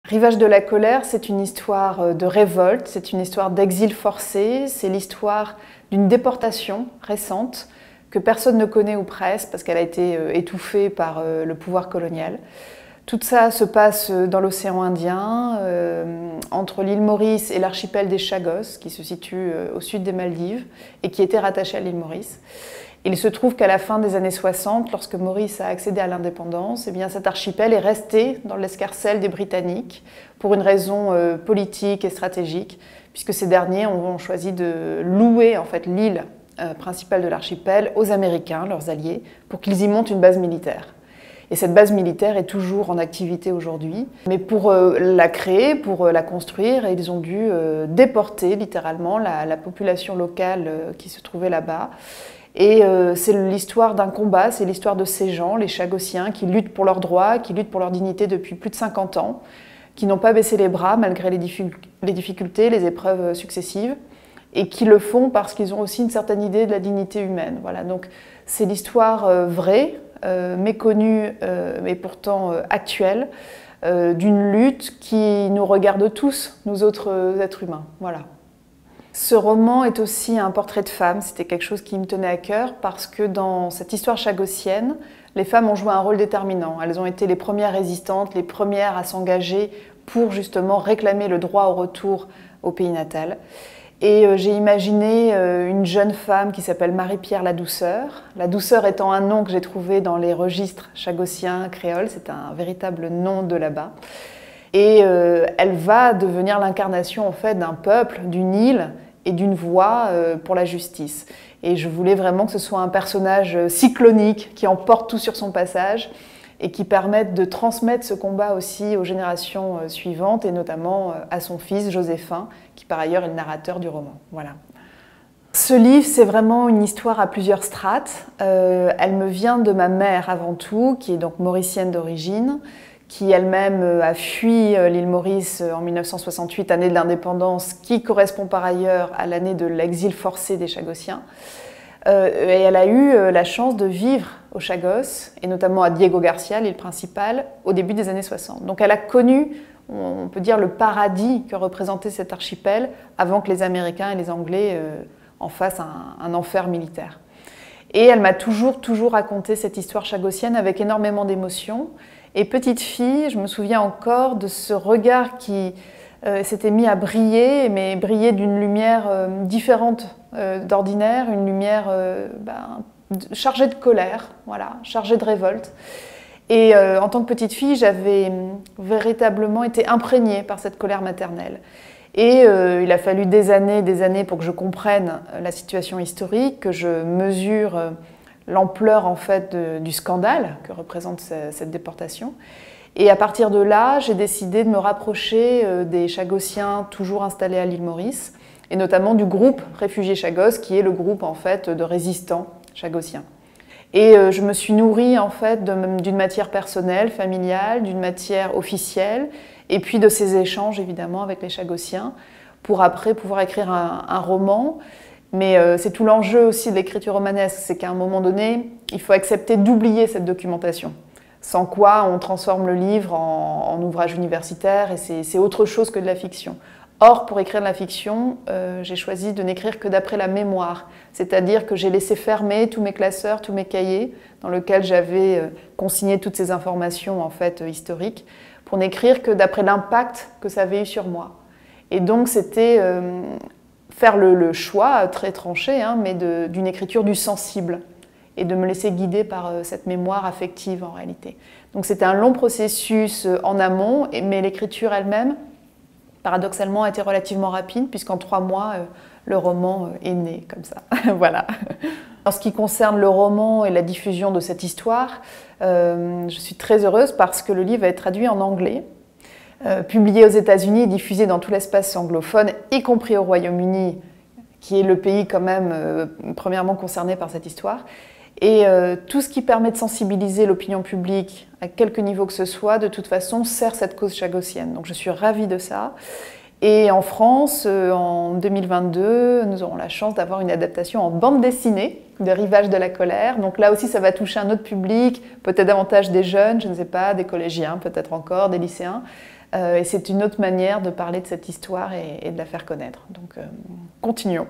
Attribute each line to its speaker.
Speaker 1: Rivage de la colère, c'est une histoire de révolte, c'est une histoire d'exil forcé, c'est l'histoire d'une déportation récente que personne ne connaît ou presque parce qu'elle a été étouffée par le pouvoir colonial. Tout ça se passe dans l'océan Indien, entre l'île Maurice et l'archipel des Chagos, qui se situe au sud des Maldives et qui était rattaché à l'île Maurice. Il se trouve qu'à la fin des années 60, lorsque Maurice a accédé à l'indépendance, eh bien cet archipel est resté dans l'escarcelle des Britanniques pour une raison politique et stratégique, puisque ces derniers ont choisi de louer en fait, l'île principale de l'archipel aux Américains, leurs alliés, pour qu'ils y montent une base militaire. Et cette base militaire est toujours en activité aujourd'hui. Mais pour la créer, pour la construire, ils ont dû déporter littéralement la population locale qui se trouvait là-bas. Et c'est l'histoire d'un combat, c'est l'histoire de ces gens, les Chagossiens, qui luttent pour leurs droits, qui luttent pour leur dignité depuis plus de 50 ans, qui n'ont pas baissé les bras malgré les difficultés, les épreuves successives, et qui le font parce qu'ils ont aussi une certaine idée de la dignité humaine. Voilà, donc c'est l'histoire vraie, méconnue, mais pourtant actuelle, d'une lutte qui nous regarde tous, nous autres êtres humains. Voilà. Ce roman est aussi un portrait de femme, c'était quelque chose qui me tenait à cœur parce que dans cette histoire chagossienne, les femmes ont joué un rôle déterminant. Elles ont été les premières résistantes, les premières à s'engager pour justement réclamer le droit au retour au pays natal. Et j'ai imaginé une jeune femme qui s'appelle Marie-Pierre Ladouceur. Ladouceur étant un nom que j'ai trouvé dans les registres chagossiens, créoles, c'est un véritable nom de là-bas. Et elle va devenir l'incarnation en fait d'un peuple, d'une île et d'une voix pour la justice. Et je voulais vraiment que ce soit un personnage cyclonique qui emporte tout sur son passage et qui permette de transmettre ce combat aussi aux générations suivantes et notamment à son fils Joséphin, qui par ailleurs est le narrateur du roman. Voilà. Ce livre, c'est vraiment une histoire à plusieurs strates. Elle me vient de ma mère avant tout, qui est donc mauricienne d'origine, qui elle-même a fui l'île Maurice en 1968, année de l'indépendance, qui correspond par ailleurs à l'année de l'exil forcé des Chagossiens. Et elle a eu la chance de vivre aux Chagos, et notamment à Diego Garcia, l'île principale, au début des années 60. Donc elle a connu, on peut dire, le paradis que représentait cet archipel avant que les Américains et les Anglais en fassent un enfer militaire. Et elle m'a toujours raconté cette histoire chagossienne avec énormément d'émotion. Et petite fille, je me souviens encore de ce regard qui s'était mis à briller, mais briller d'une lumière différente d'ordinaire, une lumière chargée de colère, voilà, chargée de révolte. Et en tant que petite fille, j'avais véritablement été imprégnée par cette colère maternelle. Et il a fallu des années pour que je comprenne la situation historique, que je mesure l'ampleur en fait du scandale que représente cette déportation. Et à partir de là, j'ai décidé de me rapprocher des Chagossiens toujours installés à l'île Maurice, et notamment du groupe Réfugiés Chagos, qui est le groupe en fait de résistants chagossiens. Et je me suis nourrie en fait d'une matière personnelle, familiale, d'une matière officielle, et puis de ces échanges évidemment avec les Chagossiens, pour après pouvoir écrire un roman. Mais c'est tout l'enjeu aussi de l'écriture romanesque, c'est qu'à un moment donné, il faut accepter d'oublier cette documentation. Sans quoi on transforme le livre en ouvrage universitaire et c'est autre chose que de la fiction. Or, pour écrire de la fiction, j'ai choisi de n'écrire que d'après la mémoire. C'est-à-dire que j'ai laissé fermer tous mes classeurs, tous mes cahiers, dans lesquels j'avais consigné toutes ces informations en fait, historiques, pour n'écrire que d'après l'impact que ça avait eu sur moi. Et donc, c'était faire le choix très tranché, hein, mais d'une écriture du sensible et de me laisser guider par cette mémoire affective en réalité. Donc c'était un long processus en amont, mais l'écriture elle-même, paradoxalement, a été relativement rapide puisqu'en 3 mois, le roman est né comme ça. Voilà. En ce qui concerne le roman et la diffusion de cette histoire, je suis très heureuse parce que le livre va être traduit en anglais. Publié aux États-Unis et diffusé dans tout l'espace anglophone, y compris au Royaume-Uni, qui est le pays quand même premièrement concerné par cette histoire. Et tout ce qui permet de sensibiliser l'opinion publique à quelque niveau que ce soit, de toute façon, sert cette cause chagossienne. Donc je suis ravie de ça. Et en France, en 2022, nous aurons la chance d'avoir une adaptation en bande dessinée de Rivage de la colère. Donc là aussi, ça va toucher un autre public, peut-être davantage des jeunes, je ne sais pas, des collégiens, peut-être encore, des lycéens. Et c'est une autre manière de parler de cette histoire et de la faire connaître. Donc, continuons.